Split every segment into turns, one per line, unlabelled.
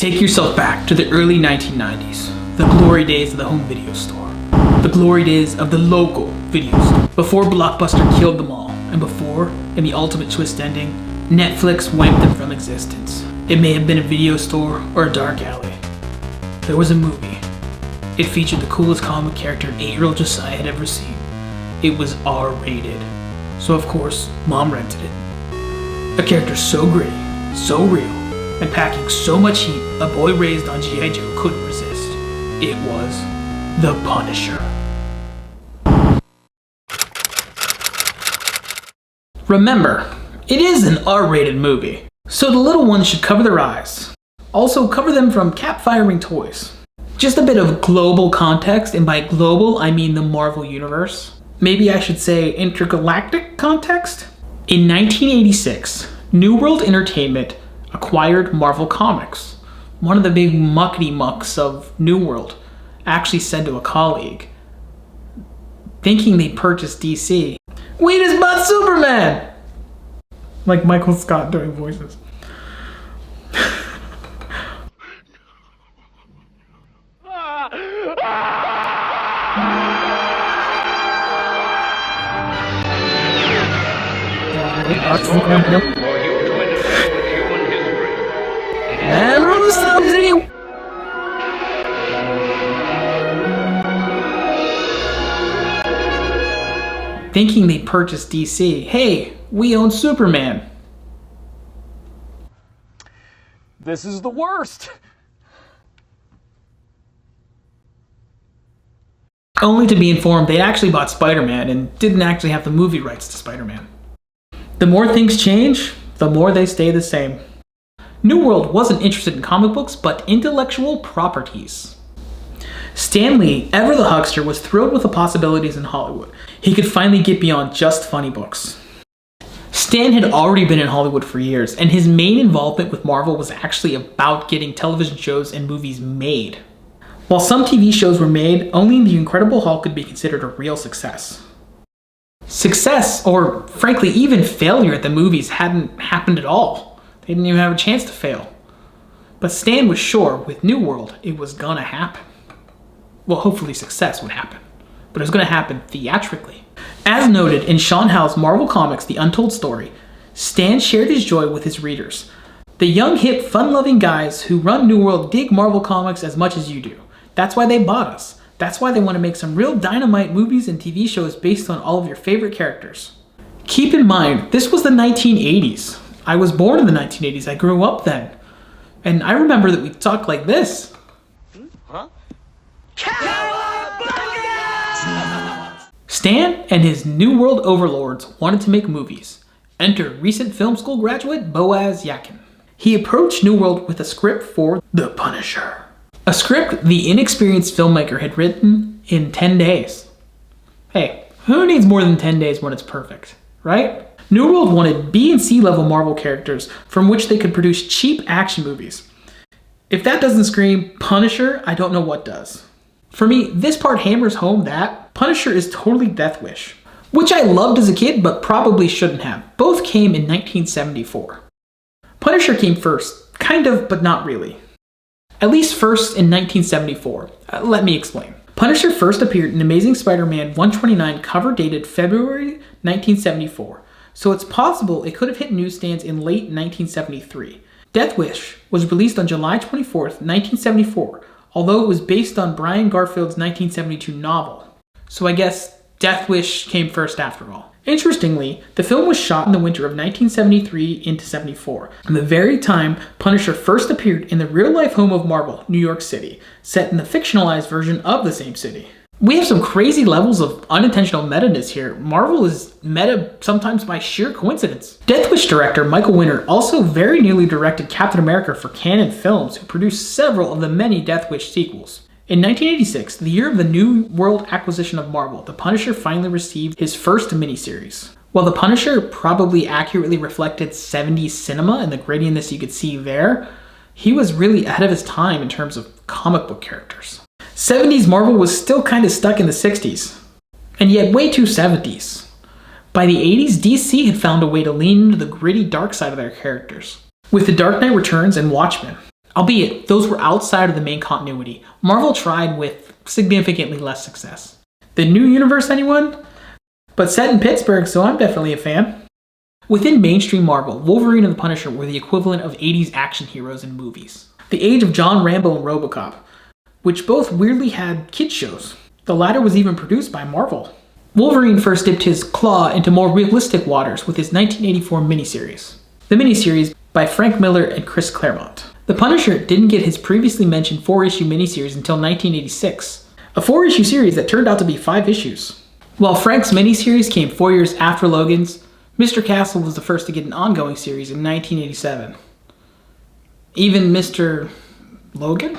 Take yourself back to the early 1990s, the glory days of the home video store, the glory days of the local video store, before Blockbuster killed them all, and before, in the ultimate twist ending, Netflix wiped them from existence. It may have been a video store or a dark alley. There was a movie. It featured the coolest comic character 8-year-old Josiah had ever seen. It was R-rated. So of course, Mom rented it. A character so gritty, so real, and packing so much heat a boy raised on G.I. Joe couldn't resist. It was The Punisher. Remember, it is an R-rated movie, so the little ones should cover their eyes. Also, cover them from cat-firing toys. Just a bit of global context, and by global, I mean the Marvel Universe. Maybe I should say intergalactic context? In 1986, New World Entertainment acquired Marvel Comics. One of the big muckety-mucks of New World actually said to a colleague, thinking they purchased DC, "We just bought Superman!" Like Michael Scott doing voices. Thinking they purchased DC. Hey, we own Superman.
This is the worst.
Only to be informed they actually bought Spider-Man and didn't actually have the movie rights to Spider-Man. The more things change, the more they stay the same. New World wasn't interested in comic books, but intellectual properties. Stan Lee, ever the huckster, was thrilled with the possibilities in Hollywood. He could finally get beyond just funny books. Stan had already been in Hollywood for years, and his main involvement with Marvel was actually about getting television shows and movies made. While some TV shows were made, only The Incredible Hulk could be considered a real success. Success, or frankly even failure at the movies, hadn't happened at all. They didn't even have a chance to fail. But Stan was sure, with New World, it was gonna happen. Well, hopefully success would happen, but it was gonna happen theatrically. As noted in Sean Howe's Marvel Comics The Untold Story, Stan shared his joy with his readers. The young, hip, fun-loving guys who run New World dig Marvel Comics as much as you do. That's why they bought us. That's why they want to make some real dynamite movies and TV shows based on all of your favorite characters. Keep in mind, this was the 1980s. I was born in the 1980s. I grew up then. And I remember that we talked like this.
Huh?
Stan and his New World overlords wanted to make movies. Enter recent film school graduate Boaz Yakin. He approached New World with a script for The Punisher. A script the inexperienced filmmaker had written in 10 days. Hey, who needs more than 10 days when it's perfect, right? New World wanted B and C level Marvel characters from which they could produce cheap action movies. If that doesn't scream Punisher, I don't know what does. For me, this part hammers home that Punisher is totally Death Wish, which I loved as a kid but probably shouldn't have. Both came in 1974. Punisher came first, kind of, but not really. At least first in 1974. Let me explain. Punisher first appeared in Amazing Spider-Man 129 cover dated February 1974, so it's possible it could have hit newsstands in late 1973. Death Wish was released on July 24th, 1974, although it was based on Brian Garfield's 1972 novel. So I guess Death Wish came first after all. Interestingly, the film was shot in the winter of 1973 into 74, the very time Punisher first appeared in the real-life home of Marvel, New York City, set in the fictionalized version of the same city. We have some crazy levels of unintentional meta-ness here. Marvel is meta sometimes by sheer coincidence. Death Wish director Michael Winter also very nearly directed Captain America for Canon Films, who produced several of the many Death Wish sequels. In 1986, the year of the New World acquisition of Marvel, The Punisher finally received his first miniseries. While The Punisher probably accurately reflected 70s cinema and the grittiness you could see there, he was really ahead of his time in terms of comic book characters. 70s Marvel was still kind of stuck in the 60s, and yet way too 70s. By the 80s, DC had found a way to lean into the gritty dark side of their characters. With The Dark Knight Returns and Watchmen, Albeit, those were outside of the main continuity. Marvel tried with significantly less success. The New Universe, anyone? But set in Pittsburgh, so I'm definitely a fan. Within mainstream Marvel, Wolverine and the Punisher were the equivalent of 80s action heroes in movies. The age of John Rambo and RoboCop, which both weirdly had kids shows. The latter was even produced by Marvel. Wolverine first dipped his claw into more realistic waters with his 1984 miniseries. The miniseries by Frank Miller and Chris Claremont. The Punisher didn't get his previously mentioned 4-issue miniseries until 1986, a 4-issue series that turned out to be 5 issues. While Frank's miniseries came 4 years after Logan's, Mr. Castle was the first to get an ongoing series in 1987. Even Mr. Logan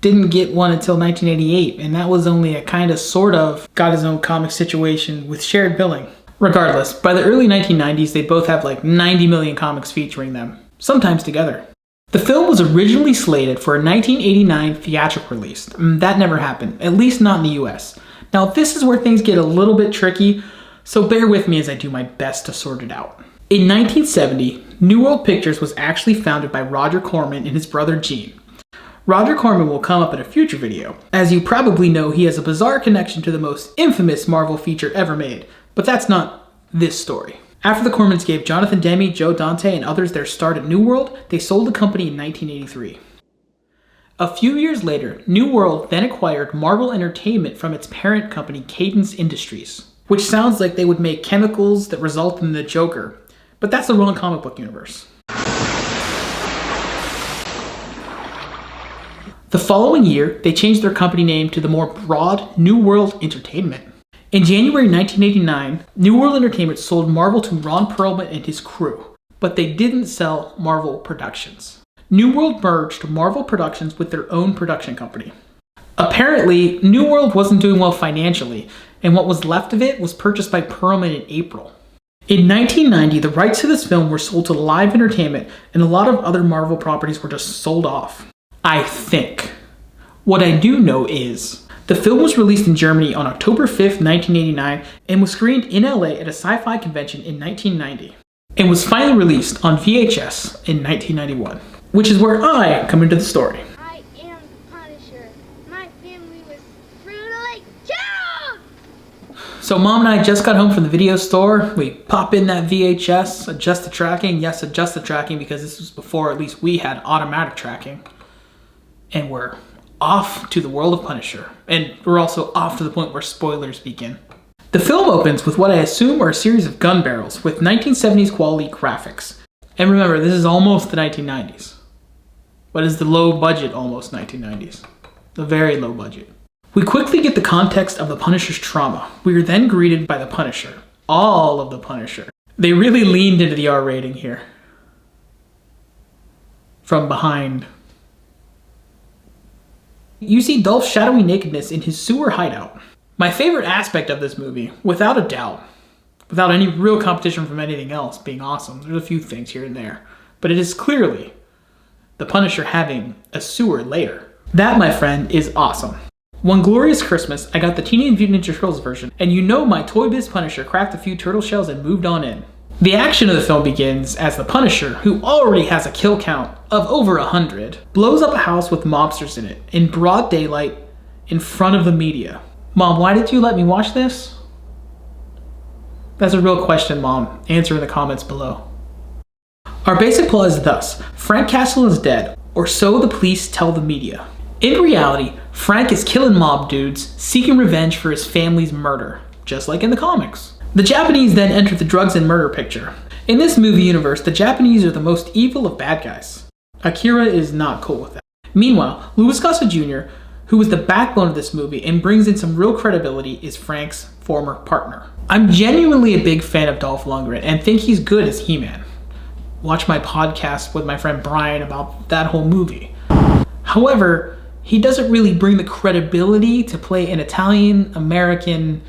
didn't get one until 1988, and that was only a kind of sort of got his own comic situation with shared billing. Regardless, by the early 1990s, they both have like 90 million comics featuring them, sometimes together. The film was originally slated for a 1989 theatrical release. That never happened, at least not in the US. Now, this is where things get a little bit tricky, so bear with me as I do my best to sort it out. In 1970, New World Pictures was actually founded by Roger Corman and his brother Gene. Roger Corman will come up in a future video. As you probably know, he has a bizarre connection to the most infamous Marvel feature ever made, but that's not this story. After the Cormans gave Jonathan Demme, Joe Dante, and others their start at New World, they sold the company in 1983. A few years later, New World then acquired Marvel Entertainment from its parent company, Cadence Industries, which sounds like they would make chemicals that result in the Joker, but that's the wrong comic book universe. The following year, they changed their company name to the more broad New World Entertainment. In January 1989, New World Entertainment sold Marvel to Ron Perlman and his crew, but they didn't sell Marvel Productions. New World merged Marvel Productions with their own production company. Apparently, New World wasn't doing well financially, and what was left of it was purchased by Perlman in April. In 1990, the rights to this film were sold to Live Entertainment, and a lot of other Marvel properties were just sold off. I think. What I do know is, the film was released in Germany on October 5th, 1989, and was screened in LA at a sci-fi convention in 1990, and was finally released on VHS in 1991, which is where I come into the story.
I am the Punisher. My family was brutally killed!
So Mom and I just got home from the video store. We pop in that VHS, adjust the tracking. Yes, adjust the tracking because this was before at least we had automatic tracking. And we're off to the world of Punisher. And we're also off to the point where spoilers begin. The film opens with what I assume are a series of gun barrels with 1970s quality graphics. And remember, this is almost the 1990s. But it's the low budget almost 1990s. The very low budget. We quickly get the context of the Punisher's trauma. We are then greeted by the Punisher. All of the Punisher. They really leaned into the R rating here. From behind. You see Dolph's shadowy nakedness in his sewer hideout. My favorite aspect of this movie, without a doubt, without any real competition from anything else being awesome, there's a few things here and there, but it is clearly the Punisher having a sewer lair. That, my friend, is awesome. One glorious Christmas, I got the Teenage Mutant Ninja Turtles version, and you know my Toy Biz Punisher cracked a few turtle shells and moved on in. The action of the film begins as the Punisher, who already has a kill count of over 100, blows up a house with mobsters in it, in broad daylight, in front of the media. Mom, why did you let me watch this? That's a real question, Mom. Answer in the comments below. Our basic plot is thus: Frank Castle is dead, or so the police tell the media. In reality, Frank is killing mob dudes, seeking revenge for his family's murder, just like in the comics. The Japanese then enter the drugs and murder picture. In this movie universe, the Japanese are the most evil of bad guys. Akira is not cool with that. Meanwhile, Louis Gossett Jr., who is the backbone of this movie and brings in some real credibility, is Frank's former partner. I'm genuinely a big fan of Dolph Lundgren and think he's good as He-Man. Watch my podcast with my friend Brian about that whole movie. However, he doesn't really bring the credibility to play an Italian-American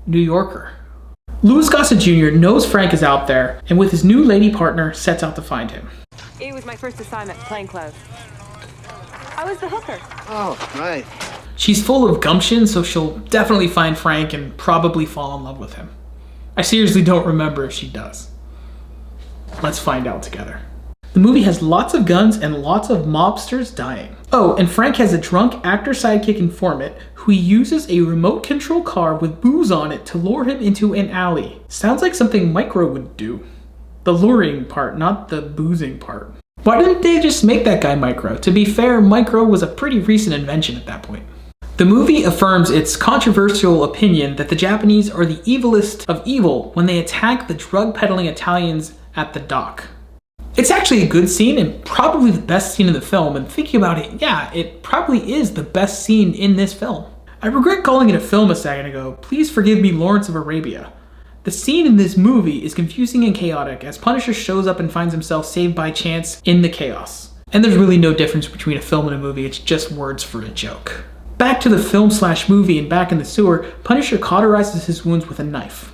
New Yorker. Louis Gossett Jr. knows Frank is out there, and with his new lady partner, sets out to find him.
It was my first assignment, plain clothes. I was the hooker.
Oh, right.
She's full of gumption, so she'll definitely find Frank and probably fall in love with him. I seriously don't remember if she does. Let's find out together. The movie has lots of guns and lots of mobsters dying. Oh, and Frank has a drunk actor sidekick informant who uses a remote control car with booze on it to lure him into an alley. Sounds like something Micro would do. The luring part, not the boozing part. Why didn't they just make that guy Micro? To be fair, Micro was a pretty recent invention at that point. The movie affirms its controversial opinion that the Japanese are the evilest of evil when they attack the drug-peddling Italians at the dock. It's actually a good scene and probably the best scene in the film, and thinking about it, yeah, it probably is the best scene in this film. I regret calling it a film a second ago. Please forgive me, Lawrence of Arabia. The scene in this movie is confusing and chaotic as Punisher shows up and finds himself saved by chance in the chaos. And there's really no difference between a film and a movie, it's just words for a joke. Back to the film/movie and back in the sewer, Punisher cauterizes his wounds with a knife.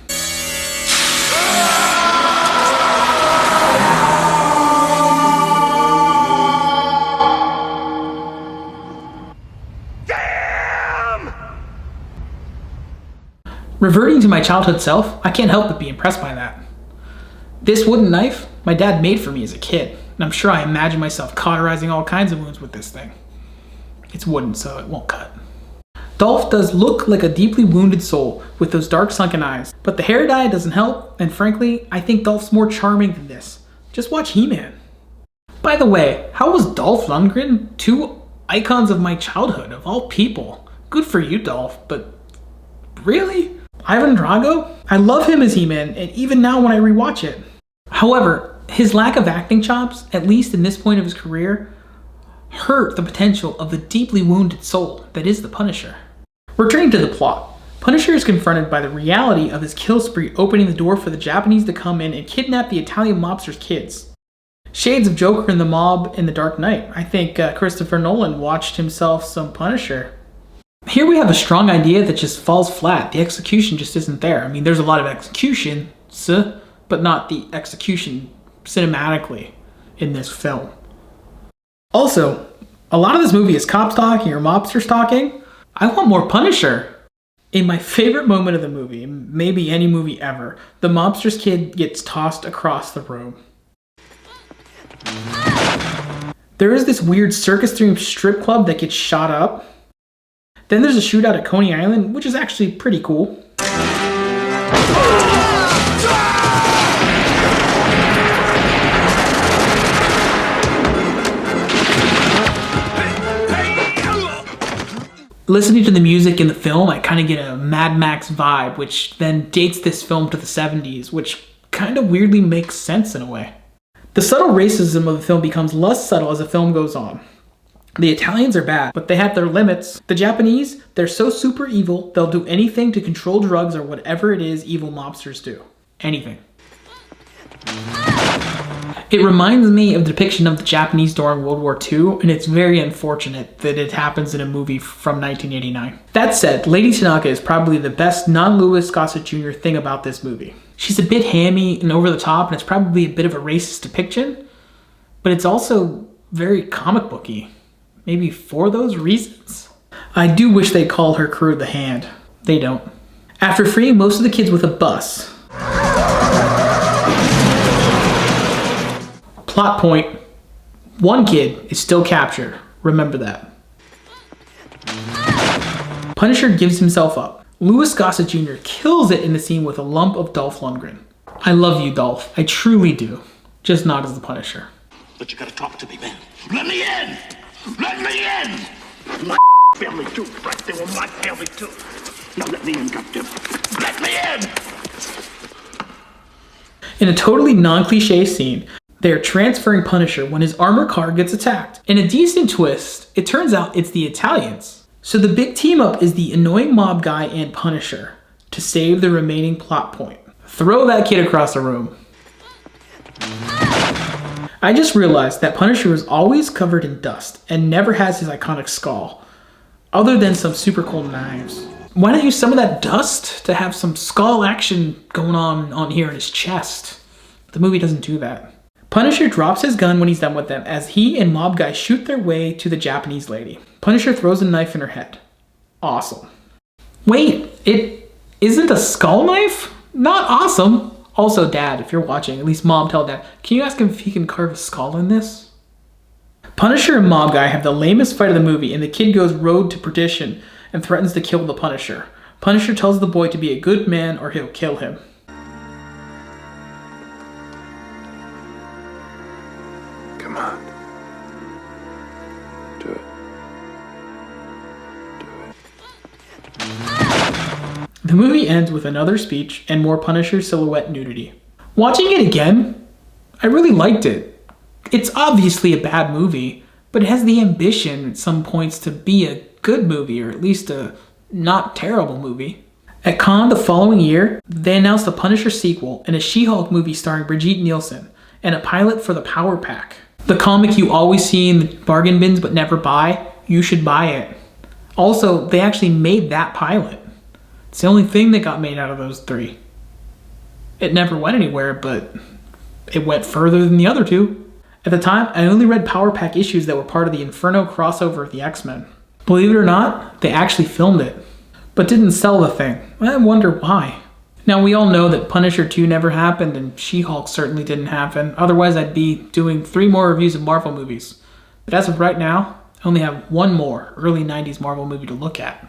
Reverting to my childhood self, I can't help but be impressed by that. This wooden knife, my dad made for me as a kid, and I'm sure I imagine myself cauterizing all kinds of wounds with this thing. It's wooden, so it won't cut. Dolph does look like a deeply wounded soul with those dark sunken eyes, but the hair dye doesn't help, and frankly, I think Dolph's more charming than this. Just watch He-Man. By the way, how was Dolph Lundgren? Two icons of my childhood, of all people. Good for you, Dolph, but really? Ivan Drago? I love him as He-Man, and even now when I rewatch it. However, his lack of acting chops, at least in this point of his career, hurt the potential of the deeply wounded soul that is the Punisher. Returning to the plot, Punisher is confronted by the reality of his kill spree opening the door for the Japanese to come in and kidnap the Italian mobsters' kids. Shades of Joker and the Mob in The Dark Knight. I think Christopher Nolan watched himself some Punisher. Here we have a strong idea that just falls flat. The execution just isn't there. I mean, there's a lot of execution, but not the execution cinematically in this film. Also, a lot of this movie is cops talking or mobsters talking. I want more Punisher. In my favorite moment of the movie, maybe any movie ever, the mobster's kid gets tossed across the room. There is this weird circus-themed strip club that gets shot up. Then there's a shootout at Coney Island, which is actually pretty cool. Listening to the music in the film, I kind of get a Mad Max vibe, which then dates this film to the 70s, which kind of weirdly makes sense in a way. The subtle racism of the film becomes less subtle as the film goes on. The Italians are bad, but they have their limits. The Japanese, they're so super evil, they'll do anything to control drugs or whatever it is evil mobsters do. Anything. It reminds me of the depiction of the Japanese during World War II, and it's very unfortunate that it happens in a movie from 1989. That said, Lady Tanaka is probably the best non-Louis Gossett Jr. thing about this movie. She's a bit hammy and over the top, and it's probably a bit of a racist depiction, but it's also very comic booky. Maybe for those reasons? I do wish they'd call her crew the Hand. They don't. After freeing most of the kids with a bus. Plot point. One kid is still captured. Remember that. Punisher gives himself up. Louis Gossett Jr. kills it in the scene with a lump of Dolph Lundgren. I love you, Dolph. I truly do. Just not as the Punisher.
But you gotta talk to me, man. Let me in! Let me in! My family too, right? They were my family too. Now let me in, goddamn. Let me in!
In a totally non-cliche scene, they are transferring Punisher when his armored car gets attacked. In a decent twist, it turns out it's the Italians. So the big team up is the annoying mob guy and Punisher to save the remaining plot point. Throw that kid across the room. I just realized that Punisher is always covered in dust and never has his iconic skull, other than some super cool knives. Why not use some of that dust to have some skull action going on here in his chest? The movie doesn't do that. Punisher drops his gun when he's done with them as he and mob guy shoot their way to the Japanese lady. Punisher throws a knife in her head. Awesome. Wait, it isn't a skull knife? Not awesome. Also, Dad, if you're watching, at least Mom, tell Dad, can you ask him if he can carve a skull in this? Punisher and Mob Guy have the lamest fight of the movie, and the kid goes road to perdition and threatens to kill the Punisher. Punisher tells the boy to be a good man or he'll kill him.
Come on. Do it. Do it.
The movie ends with another speech and more Punisher silhouette nudity. Watching it again, I really liked it. It's obviously a bad movie, but it has the ambition at some points to be a good movie, or at least a not terrible movie. At Cannes the following year, they announced a Punisher sequel and a She-Hulk movie starring Brigitte Nielsen, and a pilot for the Power Pack. The comic you always see in the bargain bins but never buy, you should buy it. Also, they actually made that pilot. It's the only thing that got made out of those three. It never went anywhere, but it went further than the other two. At the time, I only read Power Pack issues that were part of the Inferno crossover of the X-Men. Believe it or not, they actually filmed it, but didn't sell the thing. I wonder why. Now, we all know that Punisher 2 never happened, and She-Hulk certainly didn't happen. Otherwise, I'd be doing 3 more reviews of Marvel movies. But as of right now, I only have 1 more early 90s Marvel movie to look at.